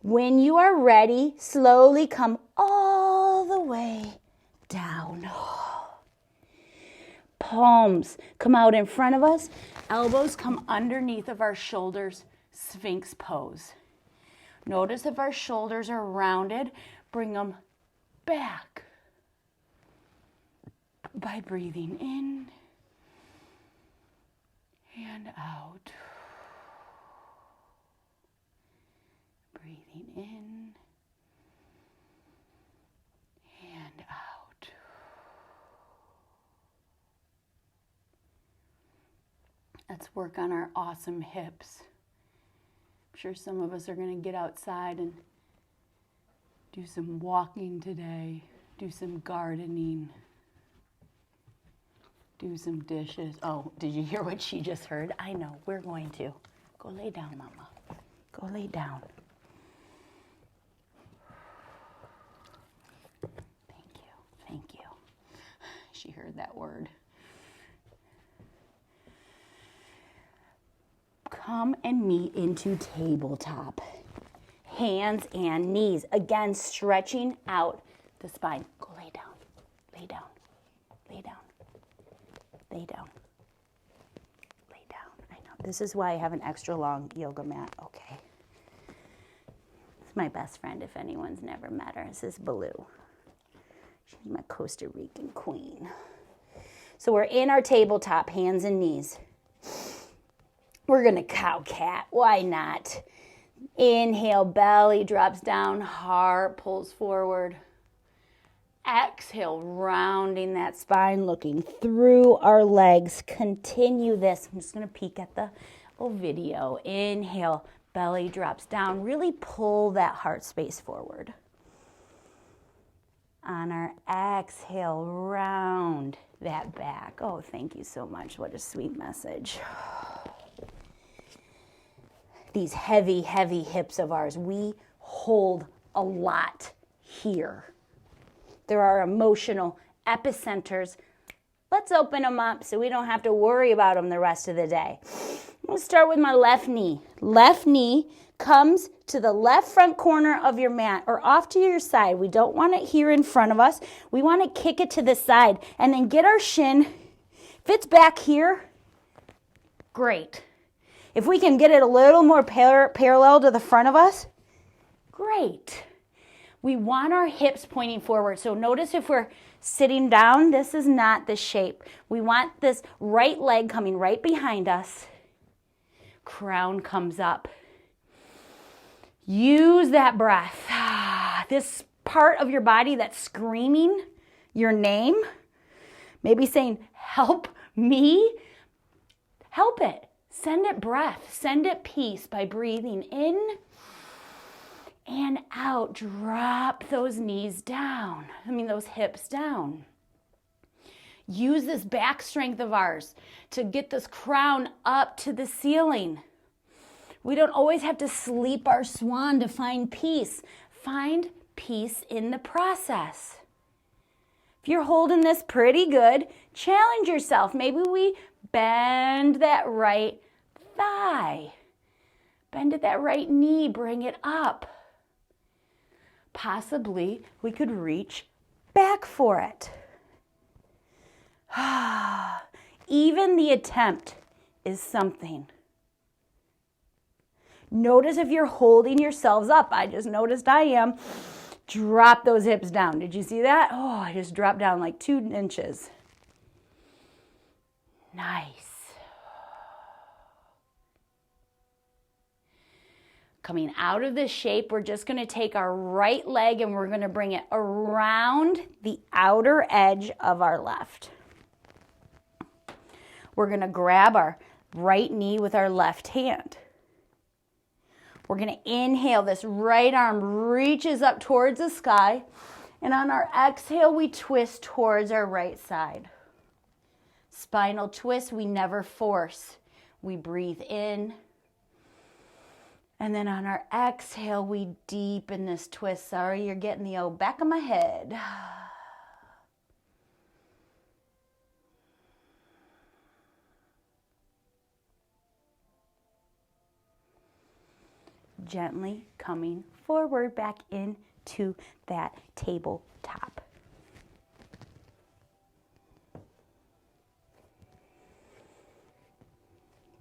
When you are ready, slowly come all the way down. Palms come out in front of us. Elbows come underneath of our shoulders. Sphinx pose. Notice if our shoulders are rounded, bring them back by breathing in and out. Breathing in and out. Let's work on our awesome hips. I'm sure some of us are going to get outside and do some walking today, do some gardening, do some dishes. Oh, did you hear what she just heard? I know, we're going to. Go lay down, Mama. Go lay down. Thank you. She heard that word. Come and meet into tabletop. Hands and knees. Again, stretching out the spine. Go lay down. Lay down. Lay down. Lay down. Lay down. I know. This is why I have an extra long yoga mat. Okay. It's my best friend if anyone's never met her. This is Baloo. She's my Costa Rican queen. So we're in our tabletop, hands and knees. We're going to cow cat. Why not? Inhale, belly drops down, heart pulls forward. Exhale, rounding that spine, looking through our legs. Continue this. I'm just going to peek at the video. Inhale, belly drops down. Really pull that heart space forward. On our exhale, round that back. Oh, thank you so much. What a sweet message. These heavy, heavy hips of ours, we hold a lot here. There are emotional epicenters. Let's open them up so we don't have to worry about them the rest of the day. Let's start with my left knee. Left knee comes to the left front corner of your mat or off to your side. We don't want it here in front of us. We want to kick it to the side and then get our shin. If it's back here, great. If we can get it a little more parallel to the front of us, great. We want our hips pointing forward. So notice if we're sitting down, this is not the shape. We want this right leg coming right behind us. Crown comes up. Use that breath. This part of your body that's screaming your name, maybe saying, help me, help it. Send it breath. Send it peace by breathing in and out. Drop those knees down. Those hips down. Use this back strength of ours to get this crown up to the ceiling. We don't always have to sleep our swan to find peace. Find peace in the process. If you're holding this pretty good, challenge yourself. Maybe we bend that right thigh. Bend at that right knee, bring it up. Possibly we could reach back for it. Even the attempt is something. Notice if you're holding yourselves up. I just noticed I am. Drop those hips down. Did you see that? Oh, I just dropped down like 2 inches. Nice. Coming out of this shape, we're just going to take our right leg and we're going to bring it around the outer edge of our left. We're going to grab our right knee with our left hand. We're going to inhale. This right arm reaches up towards the sky. And on our exhale, we twist towards our right side. Spinal twist, we never force. We breathe in. And then on our exhale, we deepen this twist. Sorry, you're getting the old back of my head. Gently coming forward back into that tabletop.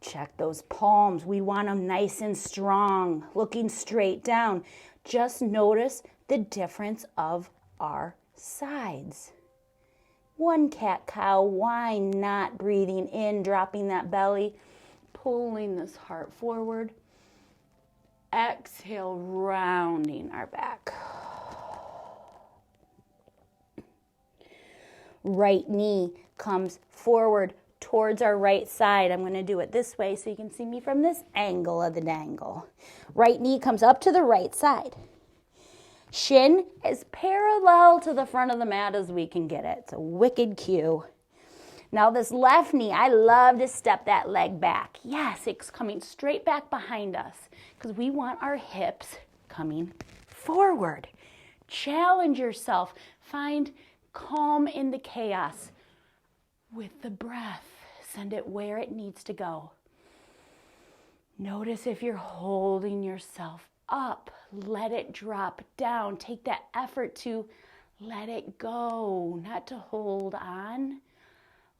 Check those palms. We want them nice and strong, looking straight down. Just notice the difference of our sides. One cat-cow, whine, not breathing in, dropping that belly, pulling this heart forward. Exhale, rounding our back. Right knee comes forward towards our right side. I'm going to do it this way so you can see me from this angle of the dangle. Right knee comes up to the right side. Shin as parallel to the front of the mat as we can get it. It's a wicked cue. Now this left knee, I love to step that leg back. Yes, it's coming straight back behind us because we want our hips coming forward. Challenge yourself. Find calm in the chaos with the breath. Send it where it needs to go. Notice if you're holding yourself up. Let it drop down. Take that effort to let it go, not to hold on.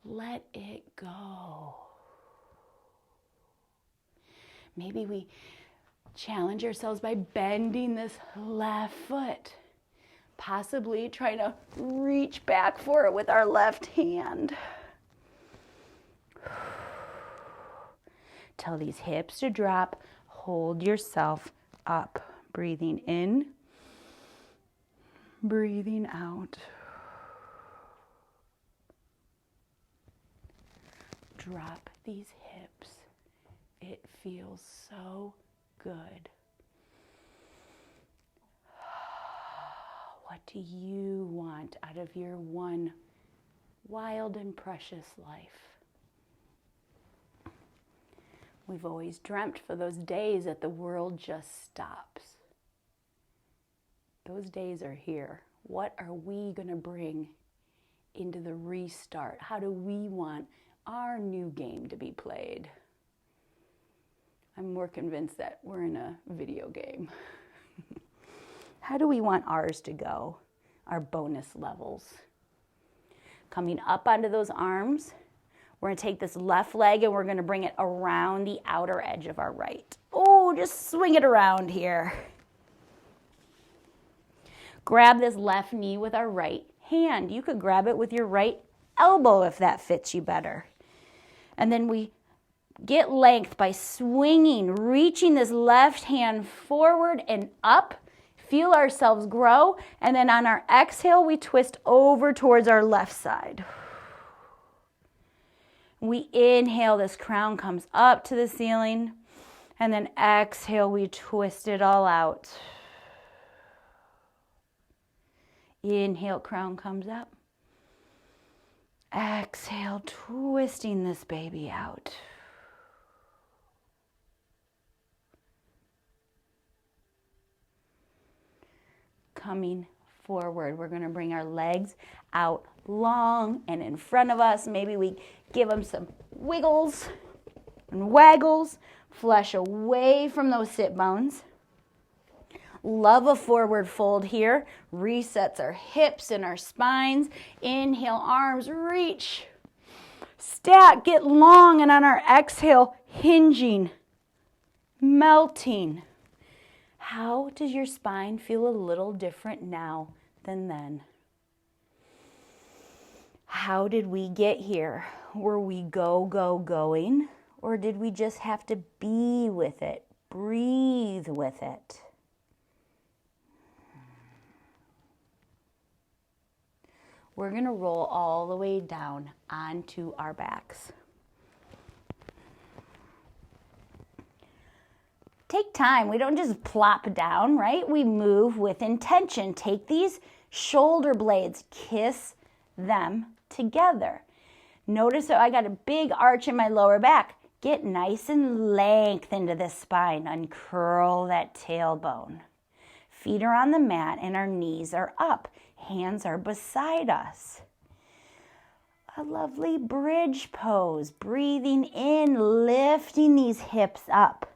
Let it go. Maybe we challenge ourselves by bending this left foot. Possibly trying to reach back for it with our left hand. Tell these hips to drop. Hold yourself up. Breathing in. Breathing out. Drop these hips. It feels so good. What do you want out of your one wild and precious life? We've always dreamt for those days that the world just stops. Those days are here. What are we going to bring into the restart? How do we want our new game to be played? I'm more convinced that we're in a video game. How do we want ours to go? Our bonus levels. Coming up onto those arms, we're going to take this left leg and we're going to bring it around the outer edge of our right. Oh, just swing it around here. Grab this left knee with our right hand. You could grab it with your right elbow if that fits you better. And then we get length by swinging, reaching this left hand forward and up. Feel ourselves grow. And then on our exhale, we twist over towards our left side. We inhale, this crown comes up to the ceiling. And then exhale, we twist it all out. Inhale, crown comes up. Exhale, twisting this baby out. Coming forward, we're going to bring our legs out long and in front of us. Maybe we give them some wiggles and waggles. Flesh away from those sit bones. Love a forward fold here. Resets our hips and our spines. Inhale, arms reach. Stack, get long, and on our exhale, hinging, melting. How does your spine feel a little different now than then? How did we get here? Were we going? Or did we just have to be with it, breathe with it? We're going to roll all the way down onto our backs. Take time. We don't just plop down, right? We move with intention. Take these shoulder blades, kiss them together. Notice that I got a big arch in my lower back. Get nice and length into the spine. Uncurl that tailbone. Feet are on the mat and our knees are up. Hands are beside us. A lovely bridge pose. Breathing in, lifting these hips up.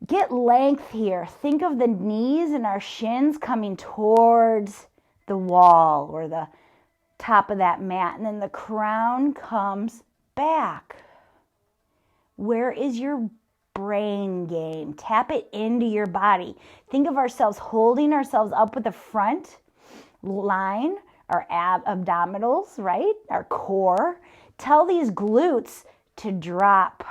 Get length here. Think of the knees and our shins coming towards the wall or the top of that mat. And then the crown comes back. Where is your brain game? Tap it into your body. Think of ourselves holding ourselves up with the front line, our abdominals, right? Our core. Tell these glutes to drop,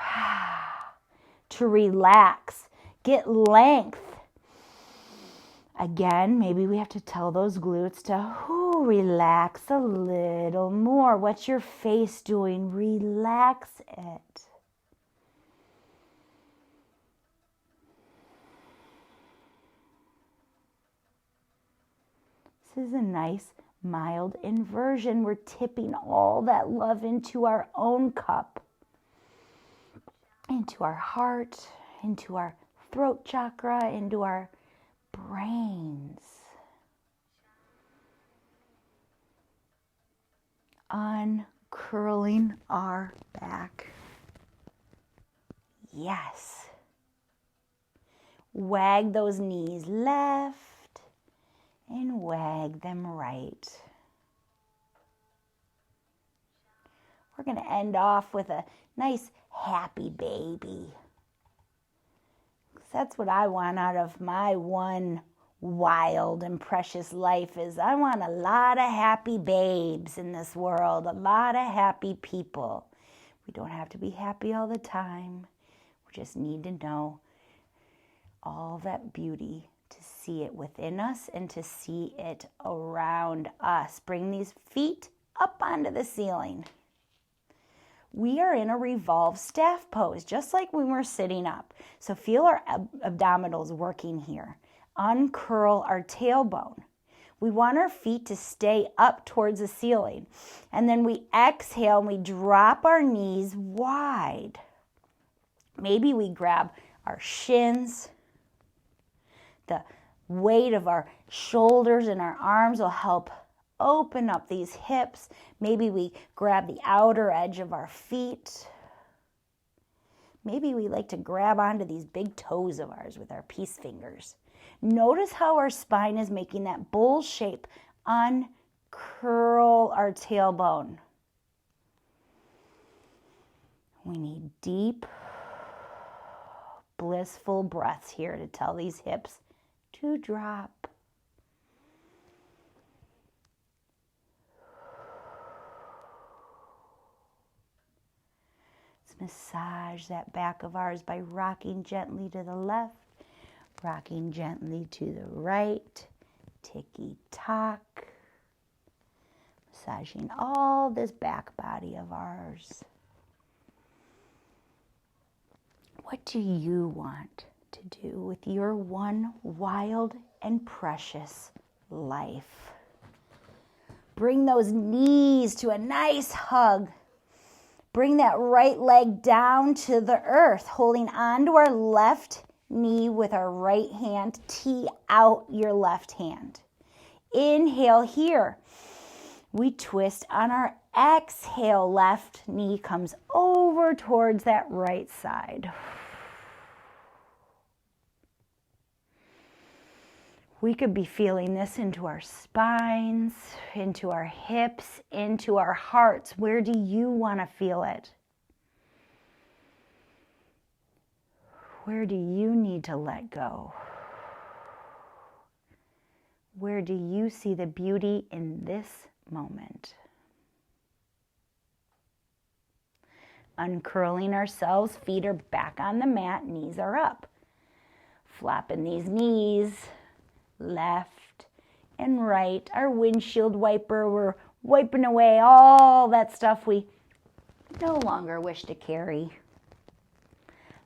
to relax. Get length. Again, maybe we have to tell those glutes to relax a little more. What's your face doing? Relax it. This is a nice, mild inversion. We're tipping all that love into our own cup, into our heart, into our throat chakra, into our brains. Uncurling our back. Yes. Wag those knees left and wag them right. We're going to end off with a nice happy baby. That's what I want out of my one wild and precious life is I want a lot of happy babes in this world, a lot of happy people. We don't have to be happy all the time. We just need to know all that beauty, to see it within us and to see it around us. Bring these feet up onto the ceiling. We are in a revolved staff pose, just like when we're sitting up. So feel our abdominals working here. Uncurl our tailbone. We want our feet to stay up towards the ceiling. And then we exhale and we drop our knees wide. Maybe we grab our shins. The weight of our shoulders and our arms will help open up these hips. Maybe we grab the outer edge of our feet. Maybe we like to grab onto these big toes of ours with our peace fingers. Notice how our spine is making that bowl shape. Uncurl our tailbone. We need deep, blissful breaths here to tell these hips to drop. Let's massage that back of ours by rocking gently to the left, rocking gently to the right, ticky-tock, massaging all this back body of ours. What do you want to do with your one wild and precious life? Bring those knees to a nice hug. Bring that right leg down to the earth, holding onto our left knee with our right hand. Tee out your left hand. Inhale here. We twist on our exhale. Left knee comes over towards that right side. We could be feeling this into our spines, into our hips, into our hearts. Where do you want to feel it? Where do you need to let go? Where do you see the beauty in this moment? Uncurling ourselves, feet are back on the mat, knees are up. Flapping these knees, left and right. Our windshield wiper, we're wiping away all that stuff we no longer wish to carry.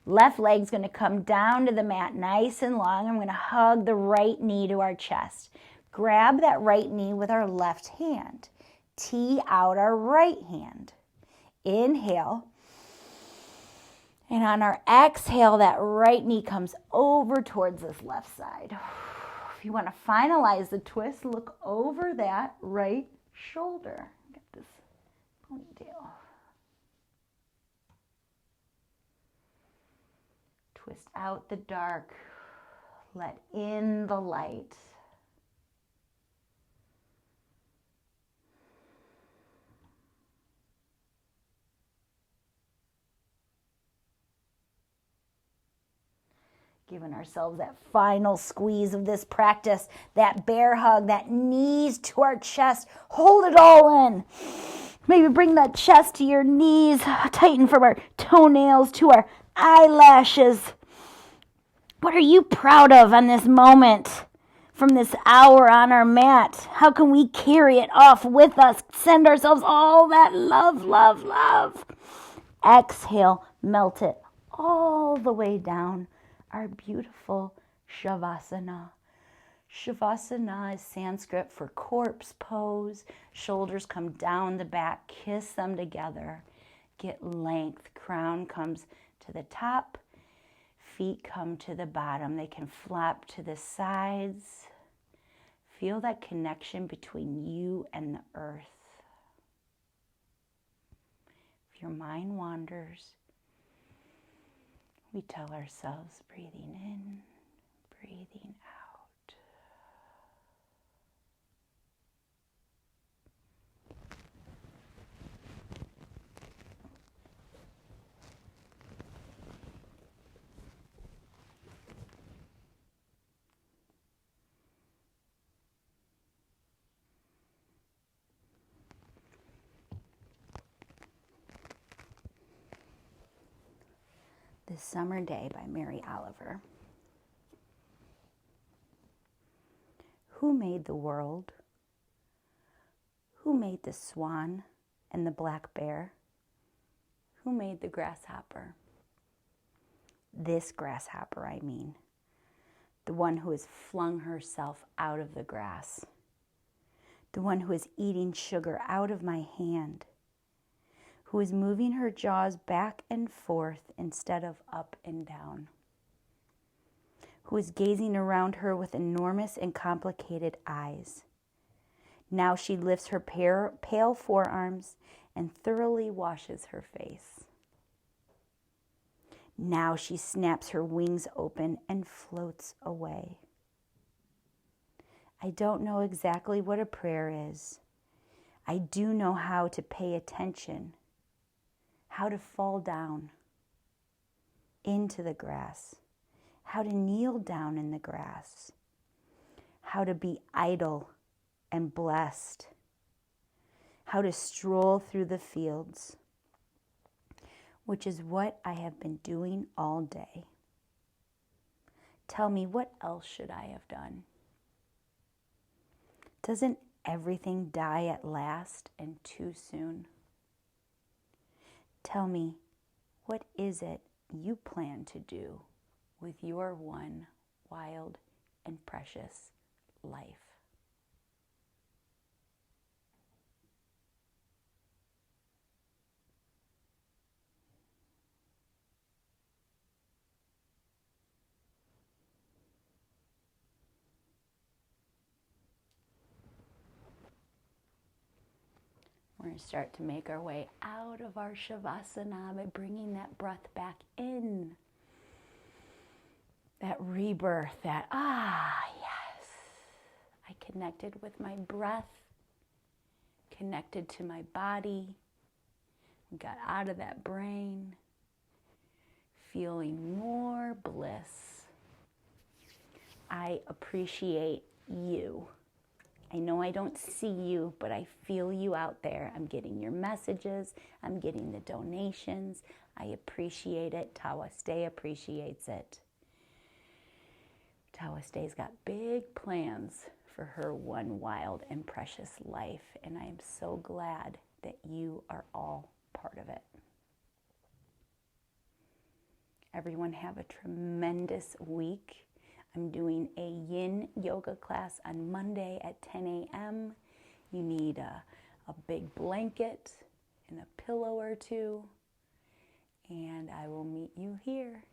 Left leg's going to come down to the mat nice and long. I'm going to hug the right knee to our chest. Grab that right knee with our left hand. Tee out our right hand. Inhale. And on our exhale, that right knee comes over towards this left side. If you want to finalize the twist, look over that right shoulder. Get this ponytail. Twist out the dark. Let in the light. Giving ourselves that final squeeze of this practice, that bear hug, that knees to our chest. Hold it all in. Maybe bring that chest to your knees, tighten from our toenails to our eyelashes. What are you proud of on this moment from this hour on our mat? How can we carry it off with us? Send ourselves all that love, love, love. Exhale, melt it all the way down. Our beautiful Shavasana. Shavasana is Sanskrit for corpse pose. Shoulders come down the back, kiss them together. Get length. Crown comes to the top. Feet come to the bottom. They can flap to the sides. Feel that connection between you and the earth. If your mind wanders, we tell ourselves, breathing in, breathing out. This Summer Day by Mary Oliver. Who made the world? Who made the swan and the black bear? Who made the grasshopper? This grasshopper, I mean. The one who has flung herself out of the grass the one who is eating sugar out of my hand, who is moving her jaws back and forth instead of up and down, who is gazing around her with enormous and complicated eyes. Now she lifts her pale forearms and thoroughly washes her face. Now she snaps her wings open and floats away. I don't know exactly what a prayer is. I do know how to pay attention, how to fall down into the grass, how to kneel down in the grass, how to be idle and blessed, how to stroll through the fields, which is what I have been doing all day. Tell me, what else should I have done? Doesn't everything die at last and too soon? Tell me, what is it you plan to do with your one wild and precious life? We're going to start to make our way out of our Shavasana by bringing that breath back in. That rebirth, that, yes. I connected with my breath, connected to my body, got out of that brain, feeling more bliss. I appreciate you. I know I don't see you, but I feel you out there. I'm getting your messages. I'm getting the donations. I appreciate it. Tawa-Stay appreciates it. Tawa-Stay's got big plans for her one wild and precious life, and I am so glad that you are all part of it. Everyone have a tremendous week. I'm doing a yin yoga class on Monday at 10 a.m. You need a big blanket and a pillow or two. And I will meet you here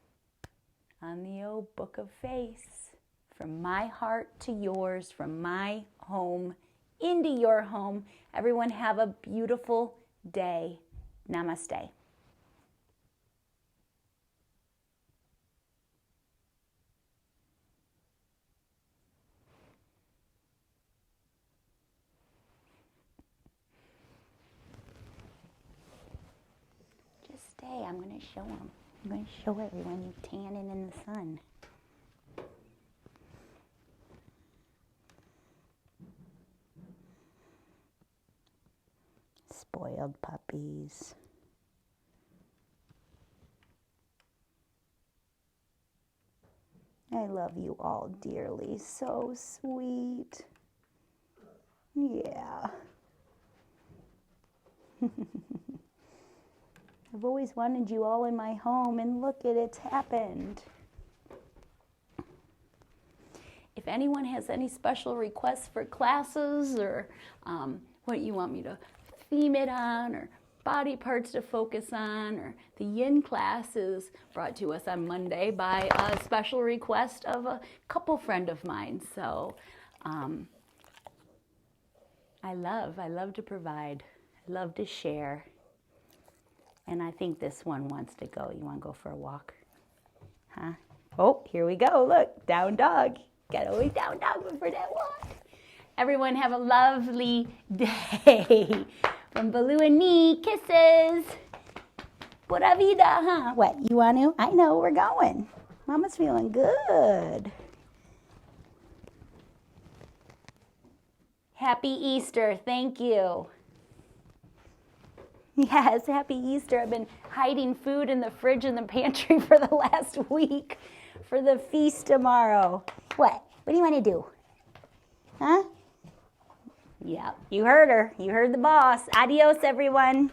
on the old Book of Face. From my heart to yours, from my home into your home. Everyone have a beautiful day. Namaste. I'm going to show them. I'm going to show everyone you tanning in the sun. Spoiled puppies. I love you all dearly. So sweet. Yeah. I've always wanted you all in my home, and look at it's happened. If anyone has any special requests for classes or what you want me to theme it on or body parts to focus on, or the yin class is brought to us on Monday by a special request of a couple friend of mine. So I love to provide. I love to share. And I think this one wants to go. You want to go for a walk? Huh? Oh, here we go. Look, down dog. Got always down dog for that walk. Everyone have a lovely day. From Baloo and me, kisses. Pura vida, huh? What, you want to? I know, we're going. Mama's feeling good. Happy Easter. Thank you. Yes, happy Easter. I've been hiding food in the fridge in the pantry for the last week for the feast tomorrow. What? What do you want to do? Huh? Yeah, you heard her. You heard the boss. Adios, everyone.